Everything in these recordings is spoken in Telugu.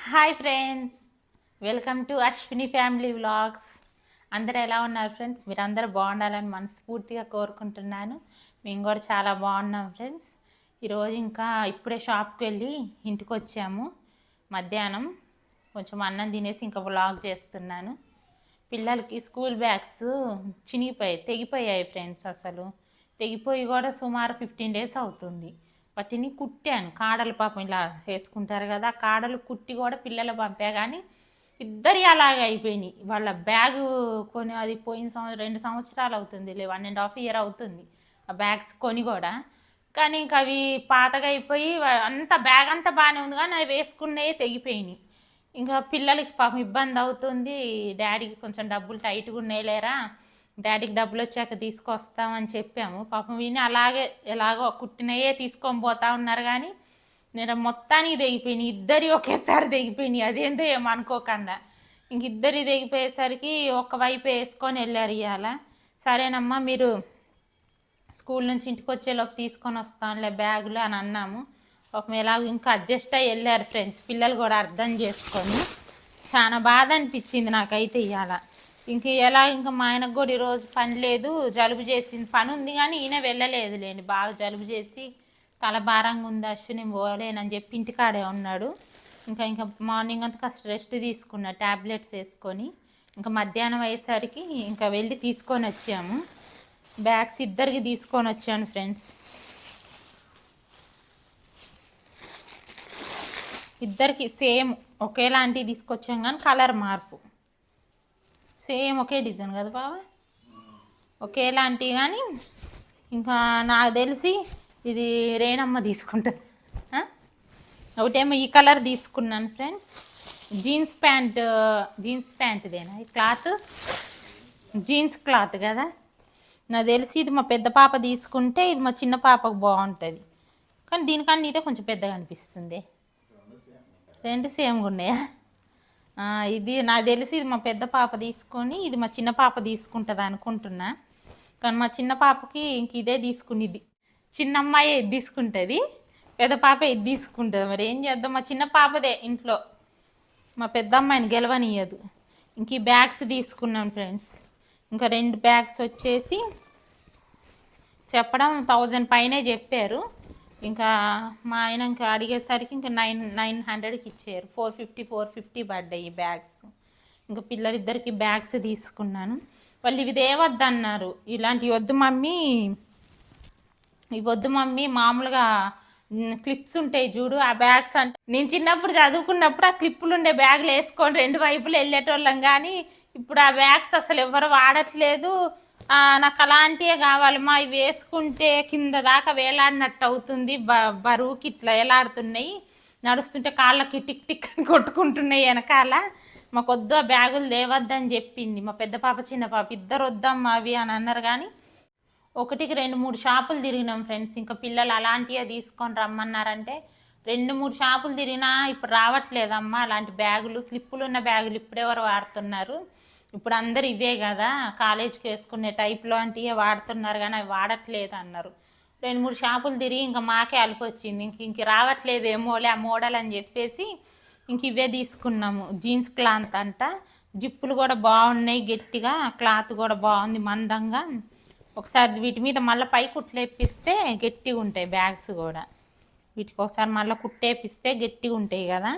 Hi friends, welcome to Ashwini family vlogs. అందరూ ఎలా ఉన్నారు ఫ్రెండ్స్? మీరు అందరూ బాగుండాలని మనస్ఫూర్తిగా కోరుకుంటున్నాను. మేము కూడా చాలా బాగున్నాం ఫ్రెండ్స్. ఈరోజు ఇంకా ఇప్పుడే షాప్కి వెళ్ళి ఇంటికి వచ్చాము. మధ్యాహ్నం కొంచెం అన్నం తినేసి ఇంకా వ్లాగ్ చేస్తున్నాను. పిల్లలకి స్కూల్ బ్యాగ్స్ తెగిపోయాయి ఫ్రెండ్స్. అసలు తెగిపోయి కూడా సుమారు 15 days అవుతుంది. వాటిని కుట్టాను. కాడలు పాపం ఇలా వేసుకుంటారు కదా, ఆ కాడలు కుట్టి కూడా పిల్లలు పంపా, కానీ ఇద్దరి అలాగే అయిపోయినాయి. వాళ్ళ బ్యాగు కొని అది పోయిన 2 సంవత్సరాలు అవుతుంది, 1.5 year అవుతుంది ఆ బ్యాగ్స్ కొని కూడా. కానీ ఇంకా అవి పాతగా అయిపోయి అంత బ్యాగ్ అంతా బాగానే ఉంది, కానీ అవి వేసుకున్నాయే తెగిపోయినాయి. ఇంకా పిల్లలకి పాపం ఇబ్బంది అవుతుంది. డాడీకి కొంచెం డబ్బులు టైట్గా ఉన్నాయి లేరా, డాడీకి డబ్బులు వచ్చాక తీసుకొస్తామని చెప్పాము. పాపం విని అలాగే ఎలాగో కుట్టినయే తీసుకొని పోతా ఉన్నారు, కానీ నేను మొత్తానికి తెగిపోయినాయి. ఇద్దరి ఒకేసారి తెగిపోయినాయి. అదేందో ఏమనుకోకుండా ఇంక ఇద్దరి తెగిపోయేసరికి ఒకవైపు వేసుకొని వెళ్ళారు. ఇవాళ సరేనమ్మా, మీరు స్కూల్ నుంచి ఇంటికి వచ్చేలోపు తీసుకొని వస్తానులే బ్యాగులు అని అన్నాము. పాపం ఎలాగో ఇంకా అడ్జస్ట్ అయ్యి వెళ్ళారు ఫ్రెండ్స్. పిల్లలు కూడా అర్థం చేసుకొని చాలా బాధ అనిపించింది నాకైతే ఇవాళ. ఇంకా మా ఆయనకు కూడా ఈరోజు పని లేదు, జలుబు చేసింది. పని ఉంది కానీ ఈయన వెళ్ళలేదు లేండి, బాగా జలుబు చేసి తల భారంగా ఉంది, నేను పోలేనని చెప్పి ఇంటికాడే ఉన్నాడు. ఇంకా మార్నింగ్ అంతా కాస్త రెస్ట్ తీసుకున్నా ట్యాబ్లెట్స్ వేసుకొని. ఇంకా మధ్యాహ్నం అయ్యేసరికి ఇంకా వెళ్ళి తీసుకొని వచ్చాము. బ్యాగ్స్ ఇద్దరికి తీసుకొని వచ్చాను ఫ్రెండ్స్. ఇద్దరికి సేమ్ ఒకేలాంటివి తీసుకొచ్చాం, కానీ కలర్ మార్పు. సేమ్ ఒకే డిజైన్ కదా బాబా, ఒకేలాంటివి. కానీ ఇంకా నాకు తెలిసి ఇది రేణమ్మ తీసుకుంటుంది. ఒకటేమో ఈ కలర్ తీసుకున్నాను ఫ్రెండ్స్. జీన్స్ ప్యాంట్దేనా ఈ క్లాత్? జీన్స్ క్లాత్ కదా. నాకు తెలిసి ఇది మా పెద్ద పాప తీసుకుంటే ఇది మా చిన్న పాపకు బాగుంటుంది, కానీ దీనికన్నా ఇదే కొంచెం పెద్దగా అనిపిస్తుంది. రెండు సేమ్గా ఉన్నాయా? ఇది నాకు తెలిసి ఇది మా పెద్ద పాప తీసుకొని ఇది మా చిన్న పాప తీసుకుంటుంది అనుకుంటున్నా. కానీ మా చిన్న పాపకి ఇంక ఇదే తీసుకునిది. చిన్న అమ్మాయి ఇది తీసుకుంటుంది, పెద్ద పాప ఇది తీసుకుంటుంది. మరి ఏం చేద్దాం, మా చిన్న పాపదే ఇంట్లో, మా పెద్ద అమ్మాయిని గెలవనియదు. ఇంక ఈ బ్యాగ్స్ తీసుకున్నాం ఫ్రెండ్స్. ఇంకా 2 బ్యాగ్స్ వచ్చేసి చెప్పడం 1000 పైనే చెప్పారు. ఇంకా మా ఆయన ఇంకా అడిగేసరికి ఇంకా 900కి ఇచ్చారు. 450 పడ్డాయి ఈ బ్యాగ్స్. ఇంకా పిల్లలిద్దరికి బ్యాగ్స్ తీసుకున్నాను. వాళ్ళు ఇవి తేవద్దన్నారు. ఇలాంటివి వద్దు మమ్మీ, ఇవి వద్దు మమ్మీ, మామూలుగా క్లిప్స్ ఉంటాయి చూడు ఆ బ్యాగ్స్. అంటే నేను చిన్నప్పుడు చదువుకున్నప్పుడు ఆ క్లిప్పులు ఉండే బ్యాగులు వేసుకొని 2 వైపులు వెళ్ళేటోళ్ళం, కానీ ఇప్పుడు ఆ బ్యాగ్స్ అసలు ఎవరు వాడట్లేదు. నాకు అలాంటివే కావాలమ్మా, ఇవి వేసుకుంటే కింద దాకా వేలాడినట్టు అవుతుంది, బరువుకి ఇట్లా వేలాడుతున్నాయి, నడుస్తుంటే కాళ్ళకి టిక్ టిక్ అని కొట్టుకుంటున్నాయి వెనకాల. మాకు వద్దు ఆ బ్యాగులు తేవద్దని చెప్పింది మా పెద్ద పాప చిన్న పాప. ఇద్దరు వద్దమ్మా అవి అని అన్నారు. కానీ 1-2-3 షాపులు తిరిగినాం ఫ్రెండ్స్. ఇంకా పిల్లలు అలాంటివే తీసుకొని రమ్మన్నారంటే 2-3 షాపులు తిరిగినా ఇప్పుడు రావట్లేదమ్మా అలాంటి బ్యాగులు. క్లిప్పులు ఉన్న బ్యాగులు ఇప్పుడెవరు వాడుతున్నారు, ఇప్పుడు అందరు ఇవే కదా కాలేజీకి వేసుకునే టైప్లో అంటివే వాడుతున్నారు, కానీ అవి వాడట్లేదు అన్నారు. 2-3 షాపులు తిరిగి ఇంకా మాకే అలుపు వచ్చింది. ఇంక రావట్లేదు ఏమోలే ఆ మోడల్ అని చెప్పేసి ఇంక ఇవే తీసుకున్నాము. జీన్స్ క్లాత్ అంట, జిప్పులు కూడా బాగున్నాయి గట్టిగా, క్లాత్ కూడా బాగుంది మందంగా. ఒకసారి వీటి మీద మళ్ళీ పై కుట్లేపిస్తే గట్టిగా ఉంటాయి బ్యాగ్స్ కూడా. వీటికి ఒకసారి మళ్ళీ కుట్టేపిస్తే గట్టిగా ఉంటాయి కదా.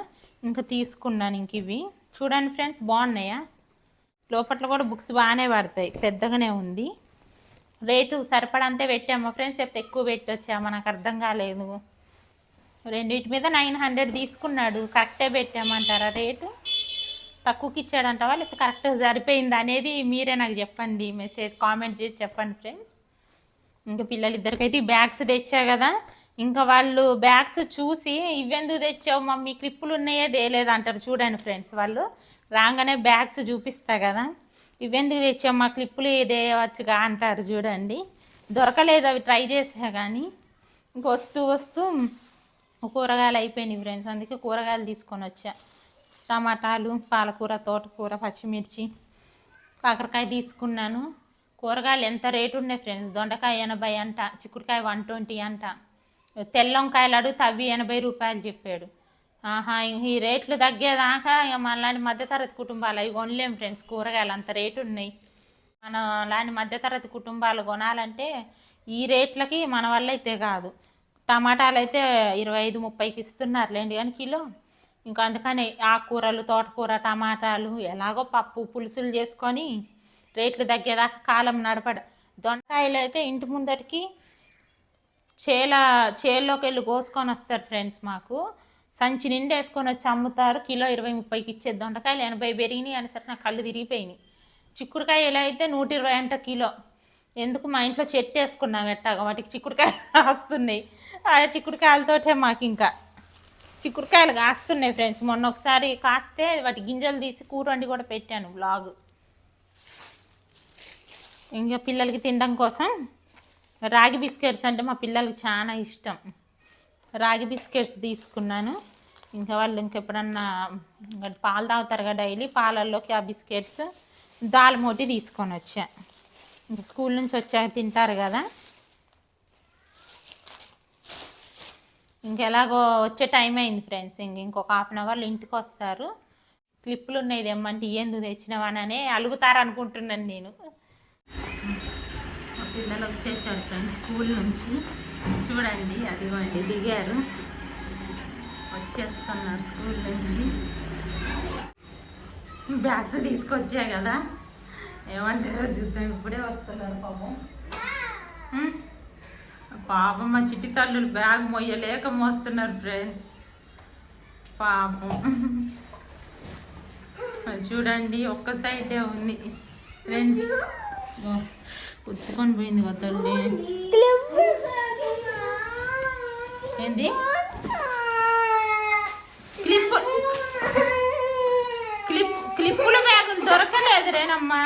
ఇంకా తీసుకున్నాను. ఇంక ఇవి చూడండి ఫ్రెండ్స్, బాగున్నాయా? లోపల కూడా బుక్స్ బాగానే పడతాయి, పెద్దగానే ఉంది. రేటు సరిపడంతే పెట్టామా ఫ్రెండ్స్, చెప్తే ఎక్కువ పెట్టి వచ్చామా నాకు అర్థం కాలేదు. రెండింటి మీద 900 తీసుకున్నాడు. కరెక్టే పెట్టామంటారా రేటు? తక్కువకి ఇచ్చాడంటావా లేకపోతే కరెక్ట్గా సరిపోయింది అనేది మీరే నాకు చెప్పండి, మెసేజ్ కామెంట్ చేసి చెప్పండి ఫ్రెండ్స్. ఇంకా పిల్లలిద్దరికైతే ఈ బ్యాగ్స్ తెచ్చా కదా, ఇంకా వాళ్ళు బ్యాగ్స్ చూసి ఇవెందుకు తెచ్చావు మమ్మీ, క్లిప్పులు ఉన్నాయే తేలేదు అంటారు. చూడండి ఫ్రెండ్స్, వాళ్ళు రాగానే బ్యాగ్స్ చూపిస్తా కదా, ఇవెందుకు తెచ్చావు మా క్లిప్పులు తేవచ్చుగా అంటారు. చూడండి, దొరకలేదు అవి ట్రై చేసా, కానీ ఇంక వస్తూ కూరగాయలు అయిపోయినాయి ఫ్రెండ్స్. అందుకే కూరగాయలు తీసుకొని వచ్చా. టమాటాలు, పాలకూర, తోటకూర, పచ్చిమిర్చి, కాకరకాయ తీసుకున్నాను. కూరగాయలు ఎంత రేటు ఉన్నాయి ఫ్రెండ్స్. దొండకాయ 80 అంట, చిక్కుడుకాయ 120 అంట, తెల్ల వంకాయలు అడిగితే అవి 80 రూపాయలు చెప్పాడు. ఆహా, ఈ రేట్లు తగ్గేదాకా ఇక మనలాంటి మధ్యతరగతి కుటుంబాలు అవి కొనలేం ఫ్రెండ్స్. కూరగాయలు అంత రేటు ఉన్నాయి. మన లాంటి మధ్యతరగతి కుటుంబాలు కొనాలంటే ఈ రేట్లకి మన వల్ల అయితే కాదు. టమాటాలు అయితే 25-30కి ఇస్తున్నారులేండి కానీ కిలో. ఇంకా అందుకని ఆకుకూరలు, తోటకూర, టమాటాలు ఎలాగో పప్పు పులుసులు చేసుకొని రేట్లు తగ్గేదాకా కాలం నడపడ. దొండకాయలు అయితే ఇంటి ముందటికి చేల్లోకి వెళ్ళి కోసుకొని వస్తారు ఫ్రెండ్స్. మాకు సంచి నిండి వేసుకొని వచ్చి అమ్ముతారు. కిలో 20-30కి ఇచ్చేది. దొండకాయలు 80 పెరిగినాయి అనేసరికి నాకు కళ్ళు తిరిగిపోయినాయి. చిక్కుడుకాయలు అయితే 120 అంట కిలో. ఎందుకు మా ఇంట్లో చెట్టు వేసుకున్నాం ఎట్టాగా, వాటికి చిక్కుడుకాయలు కాస్తున్నాయి. ఆ చిక్కుడుకాయలతోటే మాకు ఇంకా చిక్కుడుకాయలు కాస్తున్నాయి ఫ్రెండ్స్. మొన్న ఒకసారి కాస్తే వాటి గింజలు తీసి కూర వండి కూడా పెట్టాను బ్లాగ్. ఇంకా పిల్లలకి తినడం కోసం రాగి బిస్కెట్స్ అంటే మా పిల్లలకి చాలా ఇష్టం. రాగి బిస్కెట్స్ తీసుకున్నాను. ఇంకా వాళ్ళు ఇంకెప్పుడన్నా పాలు తాగుతారు కదా డైలీ, పాలల్లోకి ఆ బిస్కెట్స్ దాల్మోటి తీసుకొని వచ్చా. ఇంకా స్కూల్ నుంచి వచ్చాక తింటారు కదా. ఇంకెలాగో వచ్చే టైం అయింది ఫ్రెండ్స్. ఇంకొక హాఫ్ అన్ అవర్లో ఇంటికి వస్తారు. క్లిప్పులు ఉన్నాయి తెమ్మంటే ఎందుకు తెచ్చినవాననే అలుగుతారు అనుకుంటున్నాను నేను. మా పిల్లలు వచ్చేసారు ఫ్రెండ్స్ స్కూల్ నుంచి. చూడండి అదిగోండి దిగారు, వచ్చేస్తున్నారు స్కూల్ నుంచి. బ్యాగ్స్ తీసుకొచ్చా కదా, ఏమంటారో చూద్దాం. ఇప్పుడే వస్తున్నారు పాపం. పాపం మా చిట్టి తల్లులు బ్యాగ్ మొయ్యలేక మోస్తున్నారు ఫ్రెండ్స్ పాపం. చూడండి ఒక్క సైడే ఉంది, రెండు కుచ్చుకొని పోయింది కదా తల్లి. ఏంది క్లిప్పుల బ్యాగులు దొరకలేదు రేనమ్మా,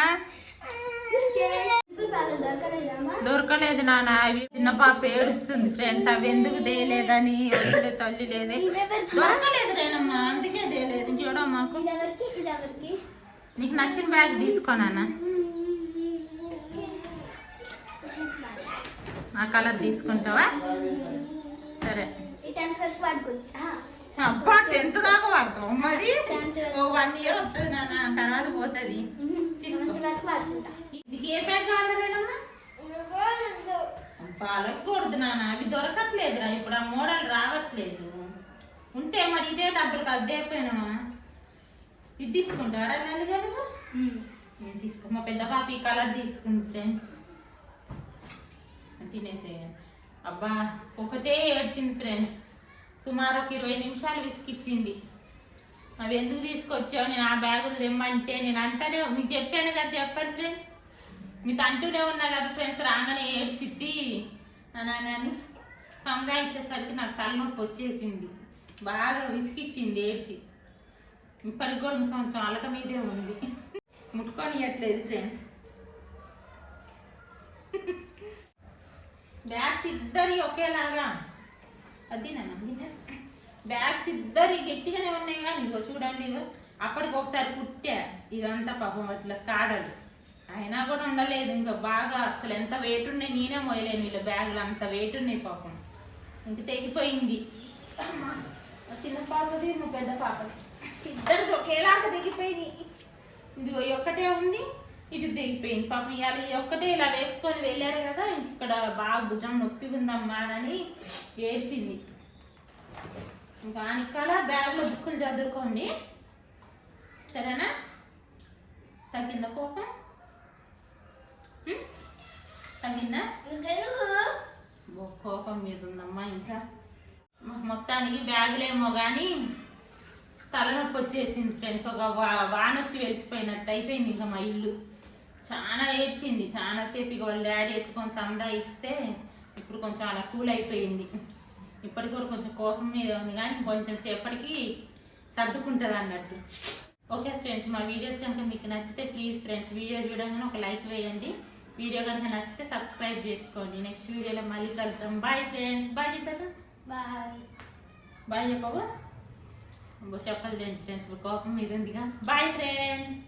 దొరకలేదు నాన్న. అవి చిన్న పాప ఏడుస్తుంది ఫ్రెండ్స్, అవి ఎందుకు దేలేదని. వదిలే తల్లి లేదే, దొరకలేదు రేనమ్మా, అందుకే దేలేదు. చూడమ్మాకు నీకు నచ్చిన బ్యాగ్ తీసుకోనా, ఆ కలర్ తీసుకుంటావా? సరే. అబ్బా 10th దాకా వాడతావు మరి, 1 year వస్తుంది నాన్న, తర్వాత పోతుంది. నీకు ఏ బ్యాగ్ కావాలనేనమ్మా? పాలకూడదు నాన్న, అవి దొరకట్లేదురా ఇప్పుడు, ఆ మోడల్ రావట్లేదు. ఉంటే మరి ఇదే డబ్బులు అద్దెపోయినామా. ఇది తీసుకుంటారా నన్ను గారు? నేను తీసుకో. మా పెద్ద పాప ఈ కలర్ తీసుకుంది ఫ్రెండ్స్, తినేసేయండి. అబ్బా ఒకటే ఏడ్చింది ఫ్రెండ్స్, సుమారు ఒక 20 నిమిషాలు విసికిచ్చింది. అవి ఎందుకు తీసుకొచ్చావు, నేను ఆ బ్యాగులు తెమ్మంటే. నేను అంటేనే మీకు చెప్పాను కదా, చెప్పండి ఫ్రెండ్స్, మీకు అంటూనే ఉన్నా కదా ఫ్రెండ్స్. రాగానే ఏడ్చిద్ది అని సందాయించేసరికి నాకు తలనొప్పి వచ్చేసింది, బాగా విసికిచ్చింది ఏడ్చి. ఇప్పటికి కూడా ఇంకొంచెం అలక మీదే ఉంది, ముట్టుకొని ఇవ్వట్లేదు ఫ్రెండ్స్. బ్యాగ్స్ ఇద్దరి ఒకేలాగా, అది నన్ను బ్యాగ్స్ ఇద్దరి గట్టిగానే ఉన్నాయి కానీ ఇగో చూడండి, ఇగో అప్పటికి ఒకసారి కుట్టా ఇదంతా పాపం అట్లా కాడలు, అయినా కూడా ఉండలేదు. ఇంకా బాగా అసలు ఎంత వెయిట్ ఉన్నాయి, నేనే మోయలేను. వీళ్ళ బ్యాగులు అంత వెయిట్ ఉన్నాయి పాపం. ఇంక తెగిపోయింది. చిన్న పాపది మా పెద్ద పాపది ఇద్దరిది ఒకేలాగా తెగిపోయినాయి. ఇదిగో ఒక్కటే ఉంది, ఇటు దిగిపోయింది పాపం. ఇవాళ ఒక్కటే ఇలా వేసుకొని వెళ్ళారు కదా, ఇక్కడ బాగా భుజం నొప్పి ఉందమ్మా అని ఏడ్చింది. ఇంకా ఇక్కడ బ్యాగ్లో బుక్కులు చదువుకోండి సరేనా. తగ్గిందా కోపం? తగ్గిందా? కోపం మీద ఉందమ్మా. ఇంకా మొత్తానికి బ్యాగులేమో కానీ తలనొప్పి వచ్చేసింది ఫ్రెండ్స్. ఒక వానొచ్చి వెలిసిపోయినట్టు అయిపోయింది. ఇంకా మా ఇల్లు చాలా ఏడ్చింది చాలాసేపు. ఇక వాళ్ళ డాడీ వేసుకొని సందాయిస్తే ఇప్పుడు కొంచెం అలా కూల్ అయిపోయింది. ఇప్పటికి కూడా కొంచెం కోపం మీద ఉంది కానీ కొంచెం సేపటికి సర్దుకుంటుంది అన్నట్టు. ఓకే ఫ్రెండ్స్, మా వీడియోస్ కనుక మీకు నచ్చితే ప్లీజ్ ఫ్రెండ్స్ వీడియో చూడగానే ఒక లైక్ వేయండి. వీడియో కనుక నచ్చితే సబ్స్క్రైబ్ చేసుకోండి. నెక్స్ట్ వీడియోలో మళ్ళీ కలుద్దాం. Bye friends. బాయ్ చెప్పారు, బాయ్ బాయ్ చెప్పవు చెప్పదు ఫ్రెండ్స్, ఇప్పుడు కోపం మీద ఉందిగా. Bye friends.